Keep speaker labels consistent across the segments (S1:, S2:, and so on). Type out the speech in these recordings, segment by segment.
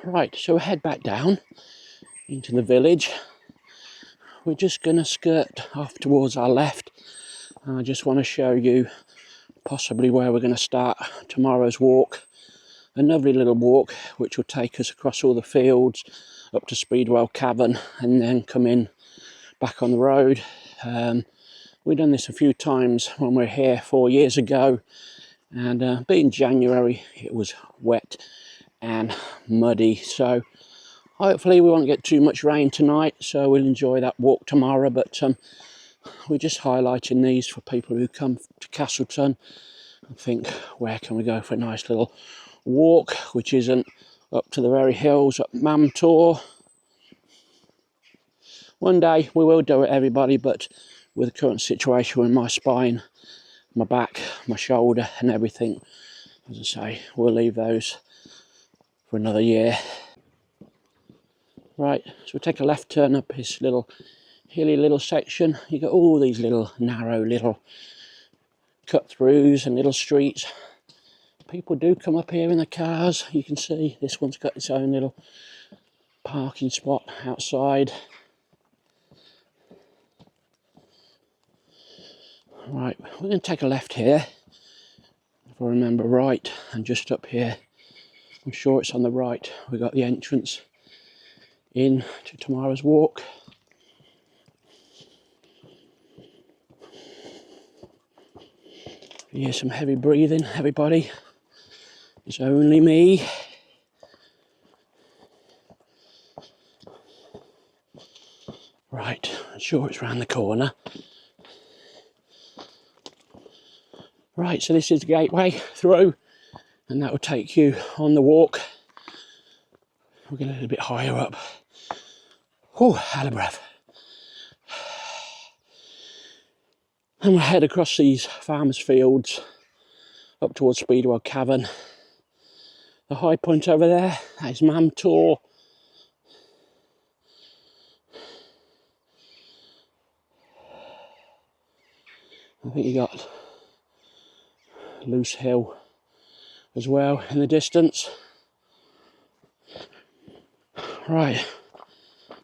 S1: Right, so we'll head back down into the village. We're just going to skirt off towards our left. I just want to show you possibly where we're going to start tomorrow's walk. A lovely little walk which will take us across all the fields up to Speedwell Cavern and then come in back on the road. We've done this a few times when we were here 4 years ago, and being January it was wet and muddy, so hopefully we won't get too much rain tonight, so we'll enjoy that walk tomorrow. But we're just highlighting these for people who come to Castleton and think, where can we go for a nice little walk which isn't up to the very hills up Mamtor. One day we will do it, everybody, but with the current situation with my spine, my back, my shoulder and everything, as I say, we'll leave those for another year. Right, so we'll take a left turn up this little hilly little section. You got all these little narrow little cut throughs and little streets. People do come up here in the cars. You can see this one's got its own little parking spot outside. Right, we're going to take a left here, if I remember right, and just up here, I'm sure it's on the right, we got the entrance in to tomorrow's walk. You hear some heavy breathing, everybody. It's only me. Right, I'm sure it's round the corner. Right, so this is the gateway through, and that will take you on the walk. We'll get a little bit higher up. Oh, out of breath. And we'll head across these farmers' fields up towards Speedwell Cavern. The high point over there, that is Mamtor. I think you got Loose Hill as well in the distance. Right,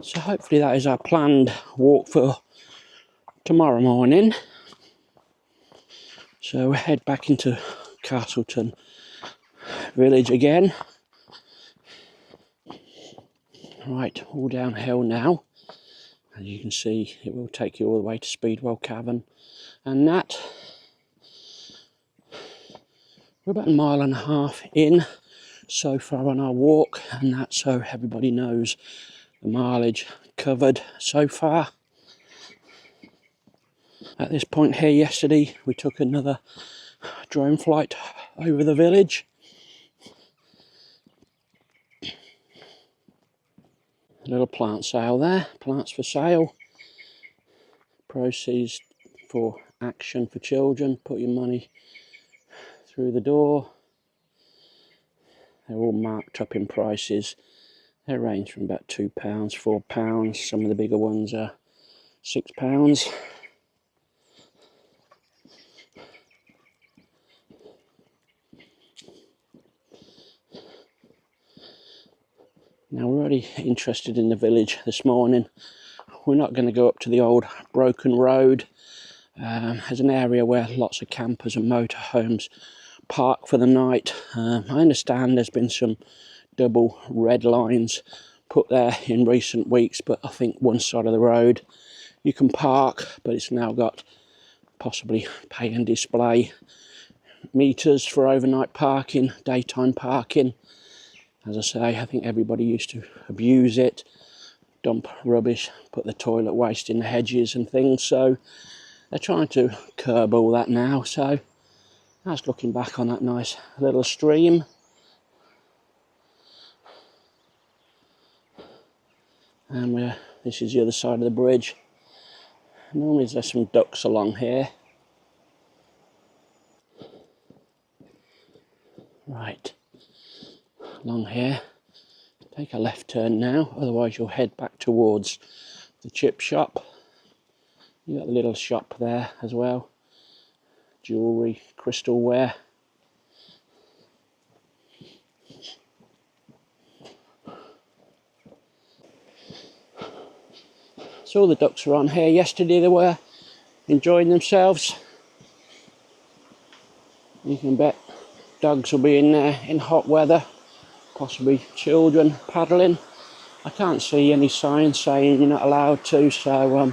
S1: so hopefully that is our planned walk for tomorrow morning. So we'll head back into Castleton village again. Right, all downhill now. As you can see, it will take you all the way to Speedwell Cavern. And that, we're about 1.5 miles in so far on our walk, and that's so everybody knows the mileage covered so far. At this point here yesterday, we took another drone flight over the village. A little plant sale there, plants for sale. Proceeds for Action for Children, put your money through the door. They're all marked up in prices. They range from about £2, £4. Some of the bigger ones are £6. Now we're already interested in the village this morning. We're not going to go up to the old broken road. There's an area where lots of campers and motorhomes park for the night. I understand there's been some double red lines put there in recent weeks, but I think one side of the road you can park, but it's now got possibly pay and display meters for overnight parking, daytime parking. As I say, I think everybody used to abuse it, dump rubbish, put the toilet waste in the hedges and things, so they're trying to curb all that now. So that's looking back on that nice little stream. And this is the other side of the bridge. Normally there's some ducks along here. Right, along here. Take a left turn now, otherwise you'll head back towards the chip shop. You got the little shop there as well. Jewellery, crystalware. So all the ducks are on here. Yesterday they were enjoying themselves. You can bet dogs will be in there in hot weather, possibly children paddling. I can't see any signs saying you're not allowed to, so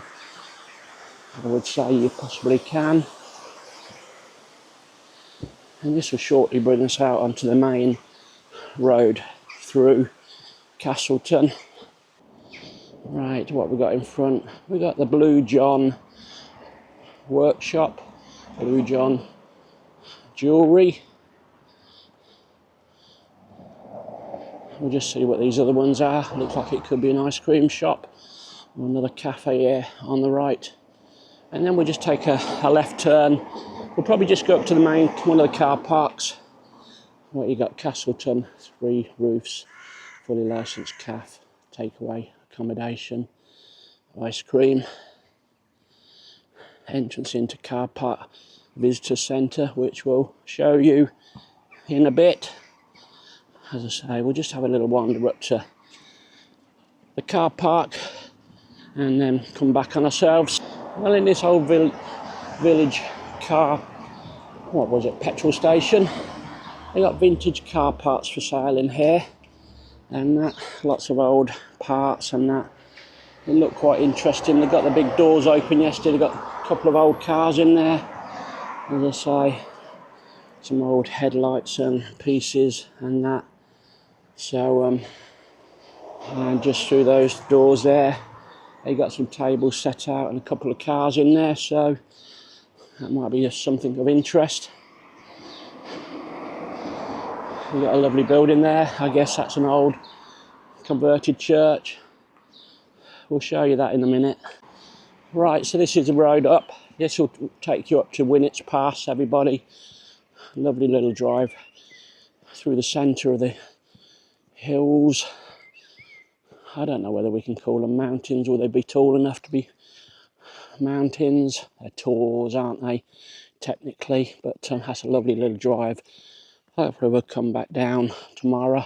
S1: I would say you possibly can. And this will shortly bring us out onto the main road through Castleton. Right, what we got in front? We got the Blue John workshop, Blue John jewellery. We'll just see what these other ones are. Looks like it could be an ice cream shop or another cafe here on the right. And then we'll just take a left turn. We'll probably just go up to the main, one of the car parks. What you got? Castleton, 3 roofs, fully licensed cafe, takeaway, accommodation, ice cream. Entrance into car park visitor centre, which we'll show you in a bit. As I say, we'll just have a little wander up to the car park and then come back on ourselves. Well, in this old village car, what was it, petrol station, they got vintage car parts for sale in here, and that, lots of old parts and that. It looked quite interesting. They got the big doors open yesterday. They got a couple of old cars in there. As I say, some old headlights and pieces and that. So, and just through those doors there, they got some tables set out and a couple of cars in there. So that might be just something of interest. We've got a lovely building there. I guess that's an old converted church. We'll show you that in a minute. Right, so this is the road up. This will take you up to Winnets Pass, everybody. Lovely little drive through the centre of the hills. I don't know whether we can call them mountains. Will they be tall enough to be mountains? They're tall, aren't they, technically? But that's a lovely little drive. Hopefully we'll come back down tomorrow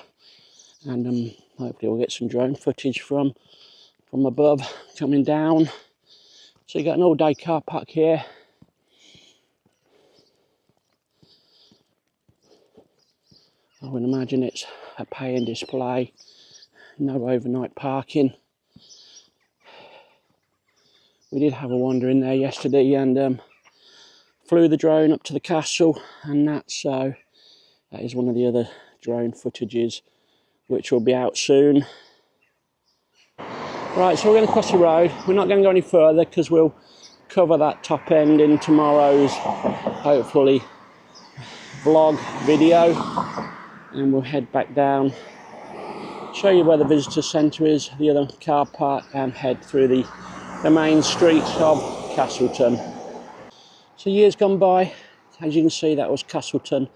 S1: and hopefully we'll get some drone footage from above coming down. So you got an all-day car park here. I would imagine it's a pay and display, no overnight parking. We did have a wander in there yesterday and flew the drone up to the castle and that, so that is one of the other drone footages which will be out soon. Right, so we're going to cross the road. We're not going to go any further because we'll cover that top end in tomorrow's, hopefully, vlog video. And we'll head back down, show you where the visitor centre is, the other car park, and head through the main streets of Castleton. So years gone by, as you can see, that was Castleton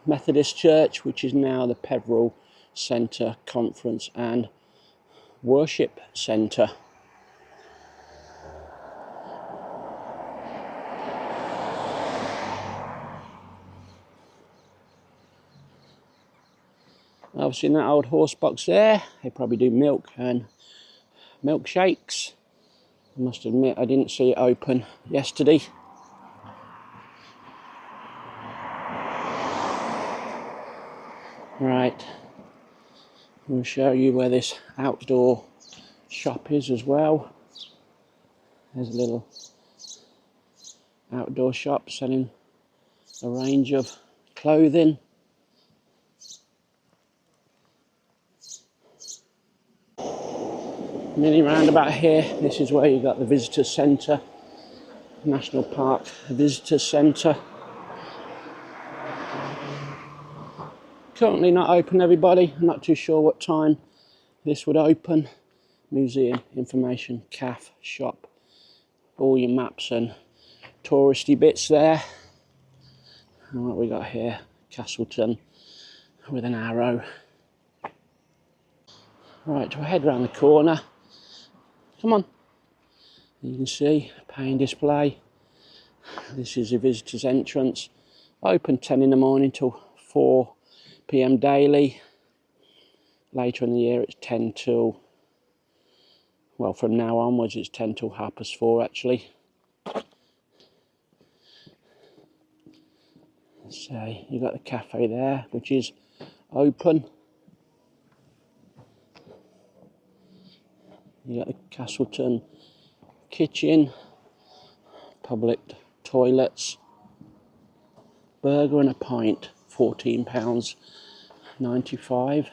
S1: Methodist Church, which is now the Peveril Centre Conference and Worship Centre. Obviously in that old horse box there, they probably do milk and milkshakes. I must admit I didn't see it open yesterday. Right, we'll show you where this outdoor shop is as well. There's a little outdoor shop selling a range of clothing. Mini roundabout here, this is where you got the visitor centre, National Park Visitor Centre. Currently not open, everybody. I'm not too sure what time this would open. Museum, information, cafe, shop, all your maps and touristy bits there. And what we got here, Castleton with an arrow. Right, we'll head round the corner. Come on. You can see, pay and display. This is the visitors' entrance. Open 10 in the morning till 4 PM daily. Later in the year it's 10 till Well, from now onwards it's 10 till 4:30 actually. So you've got the cafe there, which is open. You got the Castleton kitchen, public toilets, burger and a pint, £14.95.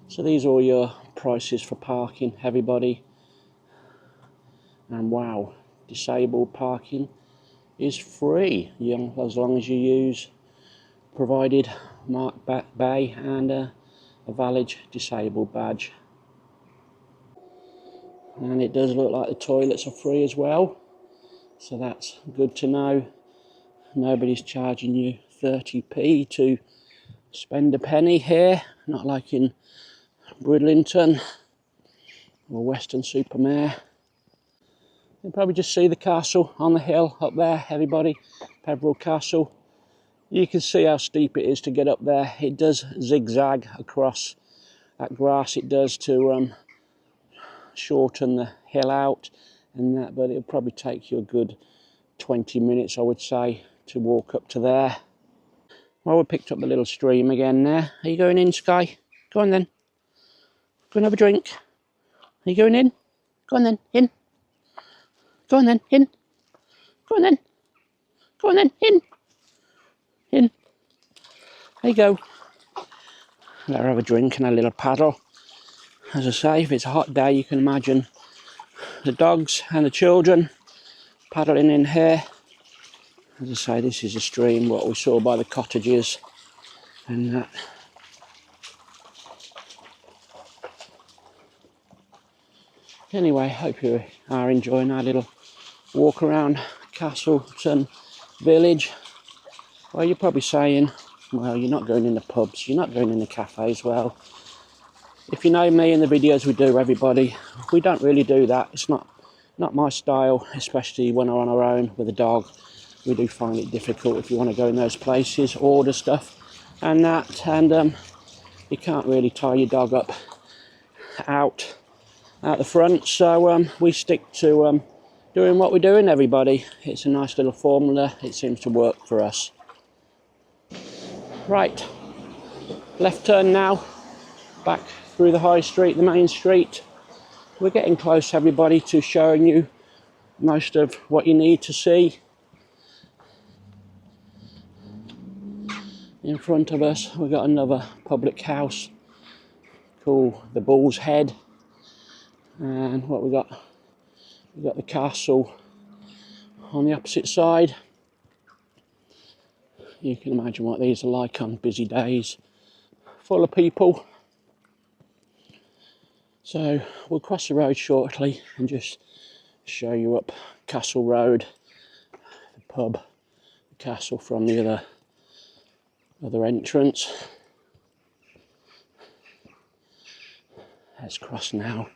S1: So these are all your prices for parking, everybody. And wow, disabled parking is free, as long as you use provided marked bay and a valid disabled badge. And it does look like the toilets are free as well, so that's good to know. Nobody's charging you 30p to spend a penny here, not like in Bridlington or Weston-super-Mare. You'll probably just see the castle on the hill up there, everybody. Peveril Castle. You can see how steep it is to get up there. It does zigzag across that grass, it does, to shorten the hill out and that, but it'll probably take you a good 20 minutes, I would say, to walk up to there. Well, we picked up the little stream again there. Are you going in, Sky? Go on then. Go and have a drink. Are you going in? Go on then, in. Go on then, in. Go on then. Go on then, in. In. There you go. Let her have a drink and a little paddle. As I say, if it's a hot day, you can imagine the dogs and the children paddling in here. As I say, this is a stream, what we saw by the cottages and that. Anyway, hope you are enjoying our little walk around Castleton village. Well, you're probably saying, well, you're not going in the pubs, you're not going in the cafes. Well, if you know me and the videos we do, everybody, we don't really do that. It's not my style, especially when we're on our own with a dog. We do find it difficult if you want to go in those places, order stuff and that, and you can't really tie your dog up out the front, so we stick to doing what we're doing, everybody. It's a nice little formula, it seems to work for us. Right, left turn now, back through the high street, the main street. We're getting close, everybody, to showing you most of what you need to see. In front of us we've got another public house called the Bull's Head, and what we've got the castle on the opposite side. You can imagine what these are like on busy days, full of people. So we'll cross the road shortly and just show you up Castle Road, the pub, the castle from the other entrance. Let's cross now.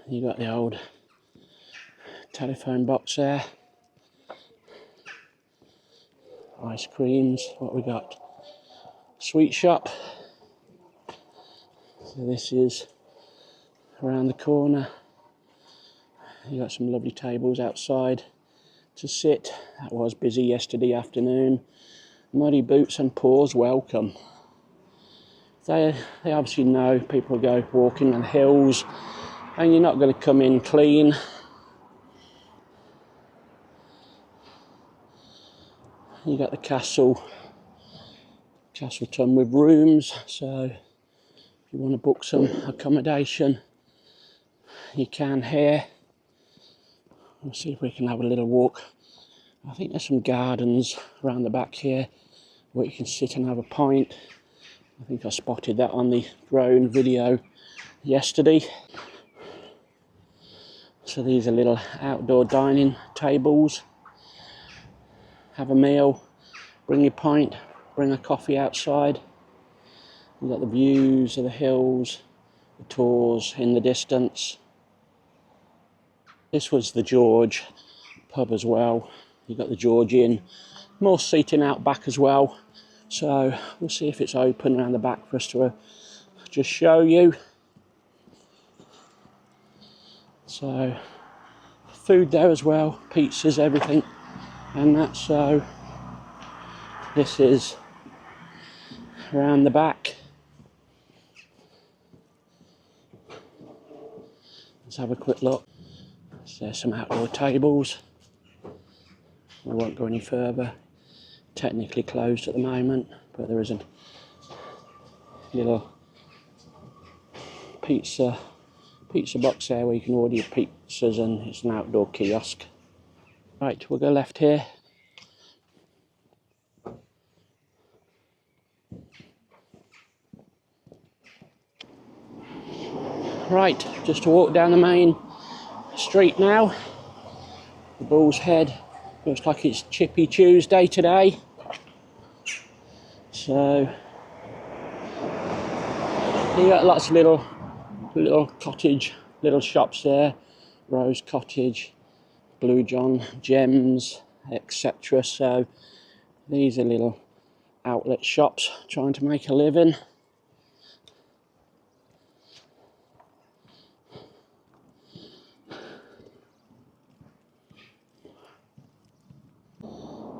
S1: You got the old telephone box there. Ice creams, what we got? Sweet shop. So this is around the corner. You got some lovely tables outside to sit. That was busy yesterday afternoon. Muddy boots and paws welcome. They obviously know people go walking on hills and you're not going to come in clean. You got the Castleton with rooms, so if you want to book some accommodation, you can here. We'll see if we can have a little walk. I think there's some gardens around the back here where you can sit and have a pint. I think I spotted that on the drone video yesterday. So these are little outdoor dining tables. Have a meal, bring your pint, bring a coffee outside. You've got the views of the hills, the tours in the distance. This was the George pub as well. You've got the George Inn more seating out back as well. So we'll see if it's open around the back for us to just show you. So food there as well, pizzas, everything and that. So this is around the back. Let's have a quick look. So there's some outdoor tables. I won't go any further. Technically closed at the moment, but there is a little pizza box there where you can order your pizzas, and it's an outdoor kiosk. Right, we'll go left here. Right, just to walk down the main street now. The Bull's Head. Looks like it's Chippy Tuesday today. So you got lots of little cottage, little shops there. Rose Cottage, Blue John, Gems, etc. So these are little outlet shops trying to make a living.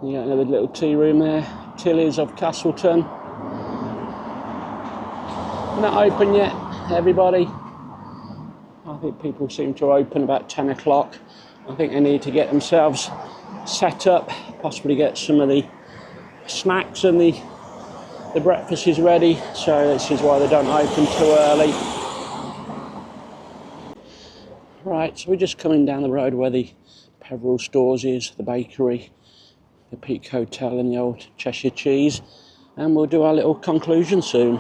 S1: You got another little tea room there, Tilly's of Castleton. Not open yet, everybody. I think people seem to open about 10 o'clock. I think they need to get themselves set up, possibly get some of the snacks and the breakfast is ready. So this is why they don't open too early. Right, so we're just coming down the road where the Peveril stores is, the bakery, the Peak Hotel and the old Cheshire Cheese, and we'll do our little conclusion soon.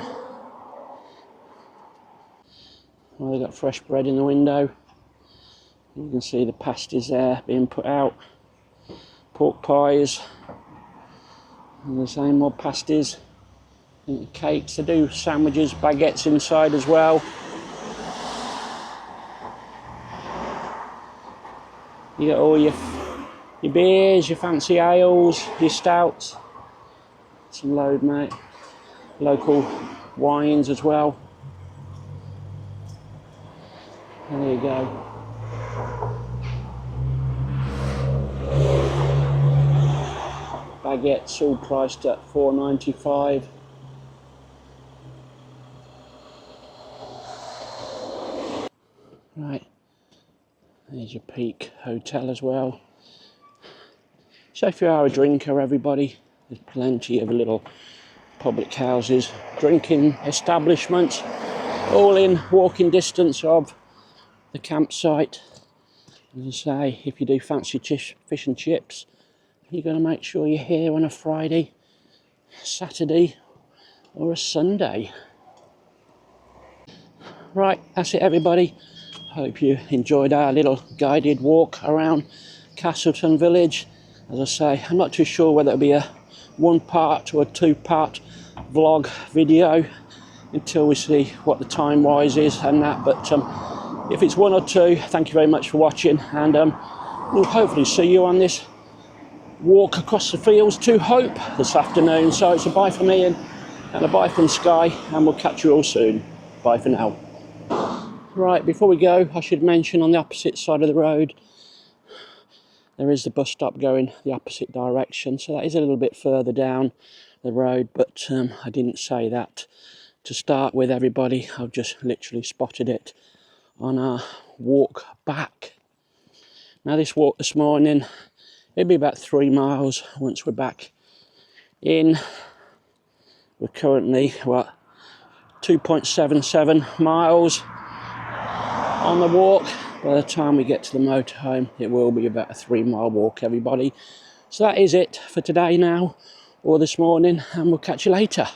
S1: Well, they've got fresh bread in the window. You can see the pasties there being put out. Pork pies, and the same more pasties. And the cakes, they do sandwiches, baguettes inside as well. You got all your beers, your fancy ales, your stouts, some load, mate. Local wines as well. And there you go. Baguettes all priced at $4.95. Right, there's your Peak Hotel as well. So if you are a drinker, everybody, there's plenty of little public houses, drinking establishments, all in walking distance of the campsite. As I say, if you do fancy fish and chips, you're going to make sure you're here on a Friday, Saturday or a Sunday. Right, that's it everybody. Hope you enjoyed our little guided walk around Castleton Village. As I say, I'm not too sure whether it'll be a one-part or a two-part vlog video until we see what the time-wise is and that. But if it's one or two, thank you very much for watching, and we'll hopefully see you on this walk across the fields to Hope this afternoon. So it's a bye from me and a bye from Sky, and we'll catch you all soon. Bye for now. Right, before we go, I should mention on the opposite side of the road there is the bus stop going the opposite direction, so that is a little bit further down the road, but I didn't say that to start with, everybody. I've just literally spotted it on our walk back. Now this walk this morning, it'll be about 3 miles once we're back in. We're currently, 2.77 miles on the walk. By the time we get to the motorhome, it will be about a 3 mile walk, everybody. So that is it for today now, or this morning, and we'll catch you later.